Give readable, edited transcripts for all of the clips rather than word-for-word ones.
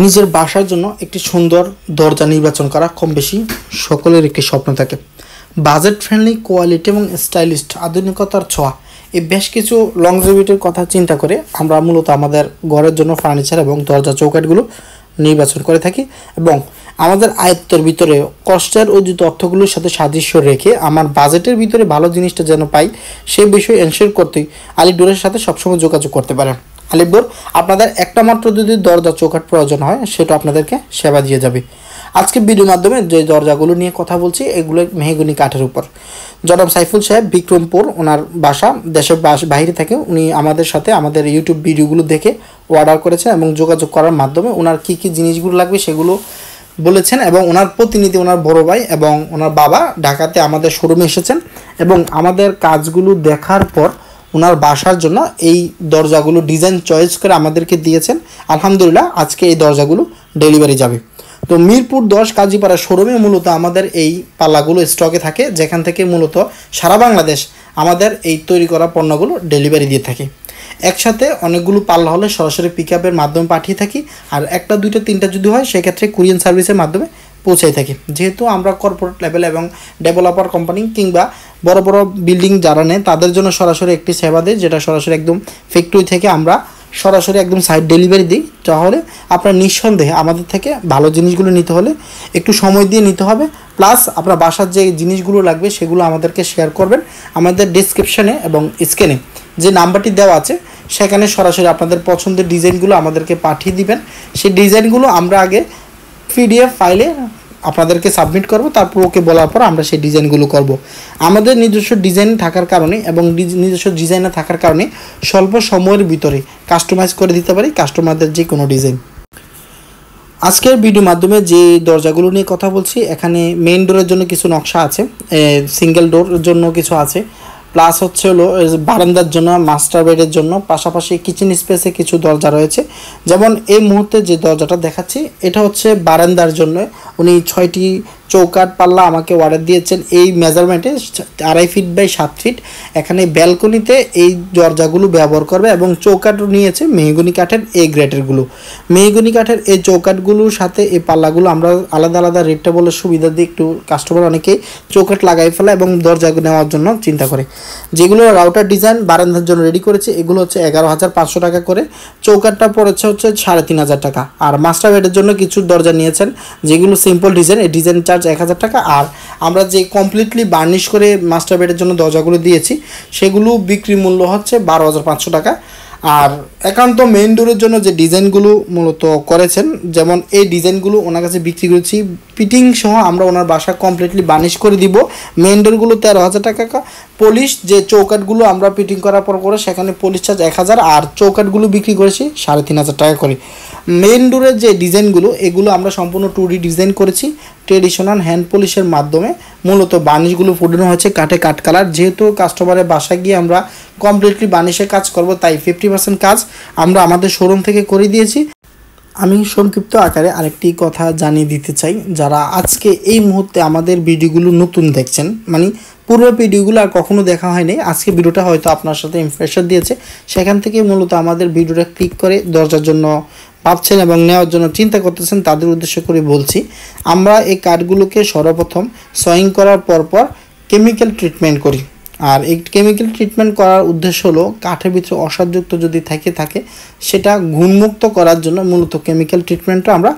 নিজের বাসার জন্য একটি সুন্দর দরজা নির্বাচন করা কম বেশি সকলের একটি স্বপ্ন থাকে। বাজেট ফ্রেন্ডলি, কোয়ালিটি এবং স্টাইলিশ আধুনিকতার ছোঁয়া, এই বেশ কিছু লংজিভিটির কথা চিন্তা করে আমরা মূলত আমাদের ঘরের জন্য ফার্নিচার এবং দরজা চৌকাঠগুলো নির্বাচন করে থাকি এবং আমাদের আয়ত্তের ভিতরে কষ্টের অর্জিত অর্থগুলোর সাথে সাদৃশ্য রেখে আমার বাজেটের ভিতরে ভালো জিনিসটা যেন পাই সেই বিষয়ে এনশিওর করতেই আলিডোরের সাথে সবসময় যোগাযোগ করতে পারেন। আলিডোর আপনাদের একটা মাত্র যদি দরজা চৌকাঠ প্রয়োজন হয় সেটা আপনাদেরকে সেবা দিয়ে যাবে। আজকে ভিডিওর মাধ্যমে যে দরজাগুলো নিয়ে কথা বলছি এগুলো মেহগনি কাঠের উপর। জনাব সাইফুল সাহেব বিক্রমপুর, ওনার বাসা, দেশের বাইরে থেকে উনি আমাদের সাথে আমাদের ইউটিউব ভিডিওগুলো দেখে অর্ডার করেছেন এবং যোগাযোগ করার মাধ্যমে ওনার কী কী জিনিসগুলো লাগবে সেগুলো বলেছেন এবং ওনার প্রতিনিধি ওনার বড় ভাই এবং ওনার বাবা ঢাকাতে আমাদের শোরুমে এসেছেন এবং আমাদের কাজগুলো দেখার পর ওনার বাসার জন্য এই দরজাগুলো ডিজাইন চয়েস করে আমাদেরকে দিয়েছেন। আলহামদুলিল্লাহ আজকে এই দরজাগুলো ডেলিভারি যাবে। তো মিরপুর 10 কাজীপাড়া শোরুমে মূলত আমাদের এই পাল্লাগুলো স্টকে থাকে, যেখান থেকে মূলত সারা বাংলাদেশ আমাদের এই তৈরি করা পণ্যগুলো ডেলিভারি দিয়ে থাকে। একসাথে অনেকগুলো পাল্লা হলে সরাসরি পিক আপের মাধ্যমে পাঠিয়ে থাকি, আর একটা দুইটা তিনটা যদি হয় সেক্ষেত্রে কুরিয়ার সার্ভিসের মাধ্যমে পৌঁছাই থাকি। যেহেতু আমরা কর্পোরেট লেভেল এবং ডেভেলপার কোম্পানি কিংবা বড় বড় বিল্ডিং যারা নেয় তাদের জন্য সরাসরি একটি সেবা দেয়, যেটা সরাসরি একদম ফ্যাক্টরি থেকে আমরা সরাসরি একদম সাইট ডেলিভারি দিই। তাহলে আপনার নিঃসন্দেহে আমাদের থেকে ভালো জিনিসগুলো নিতে হলে একটু সময় দিয়ে নিতে হবে, প্লাস আপনার বাসার যে জিনিসগুলো লাগবে সেগুলো আমাদেরকে শেয়ার করবেন। আমাদের ডিসক্রিপশানে এবং স্ক্রিনে যে নাম্বারটি দেওয়া আছে সেখানে সরাসরি আপনাদের পছন্দের ডিজাইনগুলো আমাদেরকে পাঠিয়ে দিবেন। সেই ডিজাইনগুলো আমরা আগে PDF ফাইলে আপনাদেরকে সাবমিট করব, তারপর ওকে বলার পর আমরা সেই ডিজাইনগুলো করব। আমাদের নিজস্ব ডিজাইন থাকার কারণে এবং নিজস্ব ডিজাইনার থাকার কারণে স্বল্প সময়ের ভিতরে কাস্টমাইজ করে দিতে পারি কাস্টমারদের যে কোনো ডিজাইন। আজকের ভিডিওর মাধ্যমে যে দরজাগুলো নিয়ে কথা বলছি, এখানে মেইন ডোরের জন্য কিছু নকশা আছে, সিঙ্গেল ডোরের জন্য কিছু আছে, প্লাস হচ্ছে হলো বারান্দার জন্য, মাস্টার বেডের জন্য, পাশাপাশি কিচেন স্পেসে কিছু দরজা রয়েছে। যেমন এই মুহূর্তে যে দরজাটা দেখাচ্ছি এটা হচ্ছে বারান্দার জন্য। উনি 6টি চৌকাঠ পাল্লা আমাকে অর্ডার দিয়েছেন এই মেজারমেন্টে 2.5 ফিট বাই 7 ফিট। এখানে ব্যালকনিতে এই দরজাগুলো ব্যবহার করবে এবং চৌকাঠও নিয়েছে মেহগনি কাঠের এই গ্রেটেরগুলো। মেহগনি কাঠের এই চৌকাঠগুলোর সাথে এই পাল্লাগুলো আমরা আলাদা আলাদা রেটটা বলে সুবিধা দিয়ে একটু কাস্টমার অনেকেই চৌকাঠ লাগাই ফেলা এবং দরজা নেওয়ার জন্য চিন্তা করে। যেগুলো রাউটার ডিজাইন বারান্দার জন্য রেডি করেছে এগুলো হচ্ছে 11,500 টাকা করে, চৌকাঠটা পড়েছে হচ্ছে 3,500 টাকা। আর মাস্টার বেডের জন্য কিছু দরজা নিয়েছেন যেগুলো সিম্পল ডিজাইন, এই ডিজাইন চার্জ 1,000 টাকা। আর আমরা যে কমপ্লিটলি বার্নিশ করে মাস্টার বেডের জন্য দরজাগুলো দিয়েছি সেগুলো বিক্রি মূল্য হচ্ছে 12,500 টাকা। আর একান্ত মেইন ডোরের জন্য যে ডিজাইনগুলো মূলত করেছেন, যেমন এই ডিজাইনগুলো ওনার কাছে বিক্রি করেছি ফিটিং সহ, আমরা ওনার বাসা কমপ্লিটলি বার্নিশ করে দিব। মেইন ডোরগুলো 13,000 টাকা, পলিশ যে চৌকাঠগুলো আমরা ফিটিং করার পর করে সেখানে পলিশ চার্জ 1,000, আর চৌকাঠগুলো বিক্রি করেছি 3,500 টাকা করে। মেইন ডোরের যে ডিজাইনগুলো এগুলো আমরা সম্পূর্ণ 2D ডিজাইন করেছি, ট্রেডিশনাল হ্যান্ড পলিশের মাধ্যমে মূলত বার্নিশগুলো ফুটানো হয়েছে কাঠে কাঠ কালার। যেহেতু কাস্টমারের বাসায় গিয়ে আমরা কমপ্লিটলি বার্নিশের কাজ করব, তাই 50% কাজ আমরা আমাদের শোরুম থেকে করে দিয়েছি। আমি সংক্ষিপ্ত আকারে আরেকটি কথা জানিয়ে দিতে চাই, যারা আজকে এই মুহূর্তে আমাদের ভিডিওগুলো নতুন দেখছেন, মানে পূর্ব ভিডিওগুলো আর কখনো দেখা হয়নি, আজকে ভিডিওটা হয়তো আপনার সাথে ইমপ্রেশন দিয়েছে, সেখান থেকে মূলত আমাদের ভিডিওটা ক্লিক করে দরজার জন্য ভাবছেন এবং নেওয়ার জন্য চিন্তা করতেছেন, তাদের উদ্দেশ্য করে বলছি আমরা এই কাঠগুলোকে সর্বপ্রথম সয়িং করার পর কেমিক্যাল ট্রিটমেন্ট করি। আর এই কেমিক্যাল ট্রিটমেন্ট করার উদ্দেশ্য হলো কাঠের ভিতরে অসারযুক্ত যদি থাকে সেটা গুণমুক্ত করার জন্য মূলত কেমিক্যাল ট্রিটমেন্টটা আমরা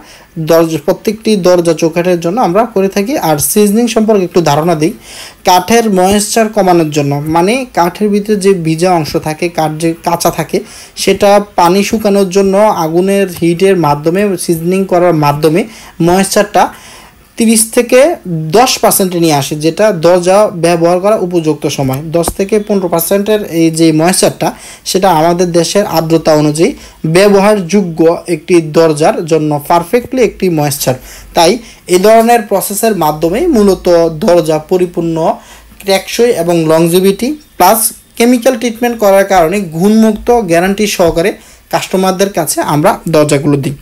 প্রত্যেকটি দরজা চৌকাঠের জন্য আমরা করে থাকি। আর সিজনিং সম্পর্কে একটু ধারণা দিই, কাঠের ময়েশ্চার কমানোর জন্য, মানে কাঠের ভিতরে যে ভিজা অংশ থাকে, কাঠ যে কাঁচা থাকে, সেটা পানি শুকানোর জন্য আগুনের হিটের মাধ্যমে সিজনিং করার মাধ্যমে ময়েশ্চারটা 30 থেকে 10% নিয়ে আসে, যেটা দরজা ব্যবহার করা উপযুক্ত সময়। 10 থেকে 15% এই যে ময়েশ্চারটা সেটা আমাদের দেশের আর্দ্রতা অনুযায়ী ব্যবহারযোগ্য একটি দরজার জন্য পারফেক্টলি একটি ময়েশ্চার। তাই এই ধরনের প্রসেসের মাধ্যমেই মূলত দরজা পরিপূর্ণ টেকসই এবং লংজিভিটি প্লাস কেমিক্যাল ট্রিটমেন্ট করার কারণে গুণমুক্ত গ্যারান্টি সহকারে কাস্টমারদের কাছে আমরা দরজাগুলো দিই।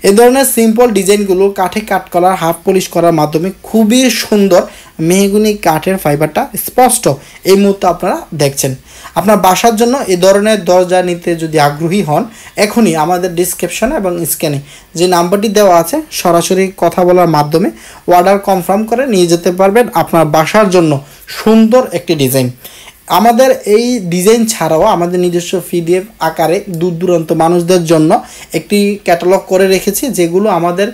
এই ধরনের সিম্পল ডিজাইনগুলো কাঠে কাট করার হাফ পলিশ করার মাধ্যমে খুবই সুন্দর মেহগুনি কাঠের ফাইবারটা স্পষ্ট এই মুহূর্তে আপনারা দেখছেন। আপনার বাসার জন্য এই ধরনের দরজা নিতে যদি আগ্রহী হন, এখনই আমাদের ডিসক্রিপশনে এবং স্ক্যানে যে নাম্বারটি দেওয়া আছে সরাসরি কথা বলার মাধ্যমে অর্ডার কনফার্ম করে নিয়ে যেতে পারবেন আপনার বাসার জন্য সুন্দর একটি ডিজাইন। আমাদের এই ডিজাইন ছাড়াও আমাদের নিজস্ব পিডিএফ আকারে দূর দূরান্ত মানুষদের জন্য একটি ক্যাটালগ করে রেখেছি, যেগুলো আমাদের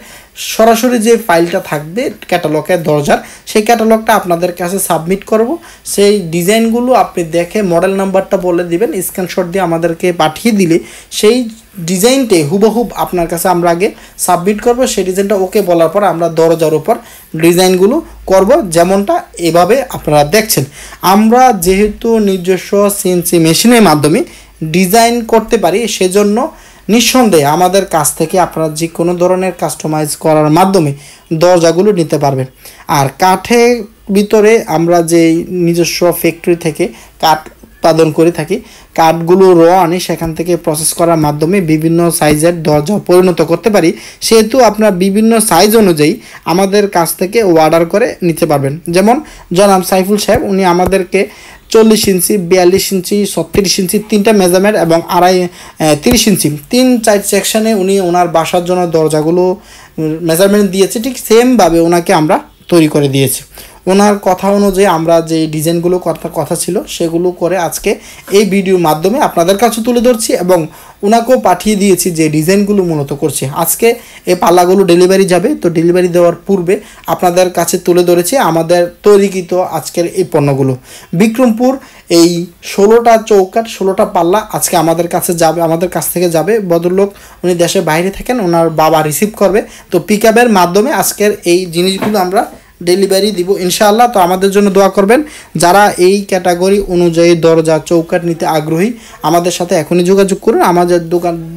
সরাসরি যে ফাইলটা থাকবে ক্যাটালগের দরজার, সেই ক্যাটালগটা আপনাদের কাছে সাবমিট করব। সেই ডিজাইনগুলো আপনি দেখে মডেল নাম্বারটা বলে দিবেন, স্ক্রিনশট দিয়ে আমাদেরকে পাঠিয়ে দিলে সেই ডিজাইনটাই হুবহুব আপনার কাছে আমরা আগে সাবমিট করব। সেই ডিজাইনটা ওকে বলার পর আমরা দরজার উপর ডিজাইনগুলো করব, যেমনটা এভাবে আপনারা দেখছেন। আমরা যেহেতু নিজস্ব সিএনসি মেশিনের মাধ্যমে ডিজাইন করতে পারি, সেজন্য নিঃসন্দেহে আমাদের কাছ থেকে আপনারা যে কোনো ধরনের কাস্টমাইজ করার মাধ্যমে দরজাগুলো নিতে পারবেন। আর কাঠের ভিতরে আমরা যে নিজস্ব ফ্যাক্টরি থেকে কাঠ উৎপাদন করে থাকি, কাঠগুলো আনি সেখান থেকে প্রসেস করার মাধ্যমে বিভিন্ন সাইজের দরজা পরিণত করতে পারি। সেহেতু আপনার বিভিন্ন সাইজ অনুযায়ী আমাদের কাছ থেকে অর্ডার করে নিতে পারবেন। যেমন জনাব সাইফুল সাহেব, উনি আমাদেরকে 40 ইঞ্চি, 42 ইঞ্চি, 36 ইঞ্চি তিনটা মেজারমেন্ট এবং 30 ইঞ্চি 3-4 সেকশনে উনি ওনার বাসার জন্য দরজাগুলো মেজারমেন্ট দিয়েছে। ঠিক সেমভাবে ওনাকে আমরা তৈরি করে দিয়েছি। ওনার কথা অনুযায়ী আমরা যে ডিজাইনগুলো কথা ছিল সেগুলো করে আজকে এই ভিডিওর মাধ্যমে আপনাদের কাছে তুলে ধরছি এবং ওনাকেও পাঠিয়ে দিয়েছি যে ডিজাইনগুলো মূলত করছি। আজকে এই পাল্লাগুলো ডেলিভারি যাবে, তো ডেলিভারি দেওয়ার পূর্বে আপনাদের কাছে তুলে ধরেছি আমাদের তৈরিকৃত আজকের এই পণ্যগুলো। বিক্রমপুর এই 16টা চৌকাঠ, 16টা পাল্লা আজকে আমাদের কাছে যাবে, আমাদের কাছ থেকে যাবে। ভদ্রলোক উনি দেশের বাইরে থাকেন, ওনার বাবা রিসিভ করবে, তো পিকআপের মাধ্যমে আজকের এই জিনিসগুলো আমরা ডেলিভারি দিব ইনশাআল্লাহ। তো আমাদের জন্য দোয়া করবেন। যারা এই ক্যাটাগরি অনুযায়ী দরজা চৌকাঠ নিতে আগ্রহী আমাদের সাথে এখনই যোগাযোগ করুন। আমাদের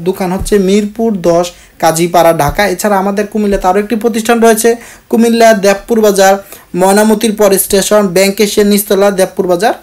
দোকান হচ্ছে মিরপুর 10, কাজীপাড়া, ঢাকা। এছাড়া আমাদের কুমিল্লাতে আরও একটি প্রতিষ্ঠান রয়েছে, কুমিল্লা দেবপুর বাজার, ময়নামতির পর স্টেশন, ব্যাংকের নিচতলা, দেবপুর বাজার।